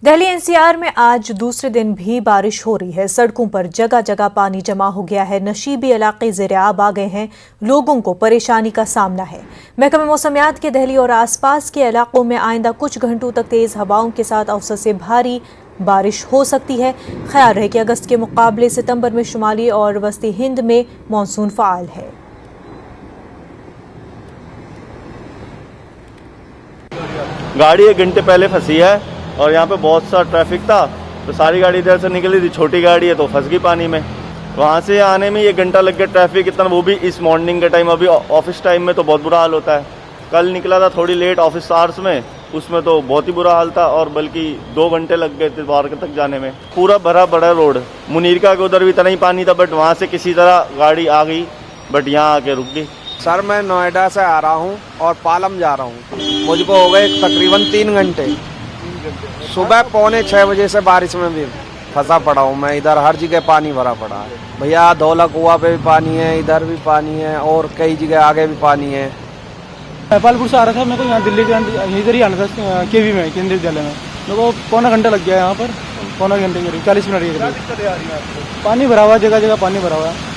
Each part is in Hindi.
दिल्ली एनसीआर में आज दूसरे दिन भी बारिश हो रही है। सड़कों पर जगह जगह पानी जमा हो गया है। नशीबी इलाके ज़ेर-ए-आब आ गए हैं। लोगों को परेशानी का सामना है। महकमे मौसमियात के दिल्ली और आसपास के इलाकों में आइंदा कुछ घंटों तक तेज़ हवाओं के साथ औसत से भारी बारिश हो सकती है। ख्याल रहे कि अगस्त के मुकाबले सितंबर में शुमाली और वस्ती हिंद में मानसून फ़ाल है। गाड़ी 1 घंटे पहले फंसी है और यहाँ पे बहुत सा ट्रैफिक था, तो सारी गाड़ी इधर से निकली थी। छोटी गाड़ी है तो फंस गई पानी में। वहाँ से आने में 1 घंटा लग गया। ट्रैफिक इतना, वो भी इस मॉर्निंग के टाइम। अभी ऑफिस टाइम में तो बहुत बुरा हाल होता है। कल निकला था थोड़ी लेट ऑफिस आवर्स में, उसमें तो बहुत ही बुरा हाल था और बल्कि 2 घंटे लग गए थे पार्क तक जाने में। पूरा भरा बड़ा रोड। मुनीरका के उधर भी इतना ही पानी था, बट वहाँ से किसी तरह गाड़ी आ गई, बट यहाँ आके रुक गई। सर मैं नोएडा से आ रहा हूँ और पालम जा रहा हूँ। मुझको हो गए तकरीबन 3 घंटे। सुबह 5:45 बजे से बारिश में भी फंसा पड़ा हूँ मैं। इधर हर जगह पानी भरा पड़ा है भैया। धौला कुआं पे भी पानी है, इधर भी पानी है और कई जगह आगे भी पानी है। नेपालपुर से आ रहा था, मेरे को यहाँ दिल्ली के इधर ही आना था। केवी में, केंद्रीय विद्यालय में मेरे को पौना घंटा लग गया। यहाँ पर पौना घंटे के करीब 40 मिनट के करीब पानी भरा हुआ, जगह जगह पानी भरा हुआ है।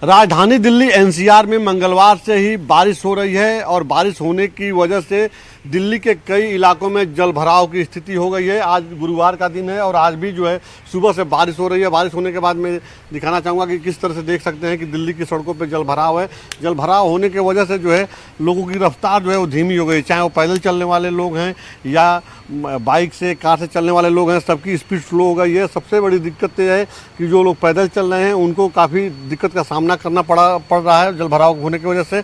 राजधानी दिल्ली एनसीआर में मंगलवार से ही बारिश हो रही है और बारिश होने की वजह से दिल्ली के कई इलाकों में जल भराव की स्थिति हो गई है। आज गुरुवार का दिन है और आज भी जो है सुबह से बारिश हो रही है। बारिश होने के बाद मैं दिखाना चाहूँगा कि किस तरह से देख सकते हैं कि दिल्ली की सड़कों पे जल भराव है। जल भराव होने की वजह से जो है लोगों की रफ्तार जो है वो धीमी हो गई। चाहे वो पैदल चलने वाले लोग हैं या बाइक से, कार से चलने वाले लोग हैं, सबकी स्पीड स्लो हो गई है। सबसे बड़ी दिक्कत यह है कि जो लोग पैदल चल रहे हैं उनको काफ़ी दिक्कत का सामना करना पड़ रहा है जल भराव होने की वजह से।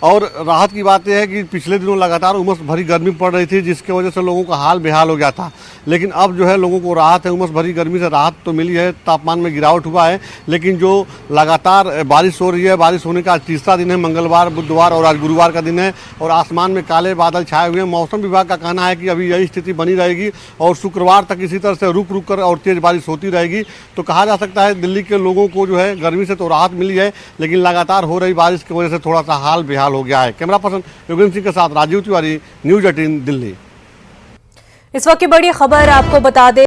और राहत की बात यह है कि पिछले दिनों लगातार उमस भरी गर्मी पड़ रही थी, जिसकी वजह से लोगों का हाल बेहाल हो गया था। लेकिन अब जो है लोगों को राहत है। उमस भरी गर्मी से राहत तो मिली है, तापमान में गिरावट हुआ है, लेकिन जो लगातार बारिश हो रही है, बारिश होने का आज तीसरा दिन है। मंगलवार, बुधवार और आज गुरुवार का दिन है और आसमान में काले बादल छाए हुए हैं। मौसम विभाग का कहना है कि अभी यही स्थिति बनी रहेगी और शुक्रवार तक इसी तरह से रुक रुक कर और तेज़ बारिश होती रहेगी। तो कहा जा सकता है दिल्ली के लोगों को जो है गर्मी से तो राहत मिली है, लेकिन लगातार हो रही बारिश की वजह से थोड़ा सा हाल बेहाल हो गया है। कैमरा पर्सन योगेंद्र सिंह के साथ राजीव तिवारी, न्यूज़ 18 दिल्ली। इस वक्त की बड़ी खबर आपको बता दें।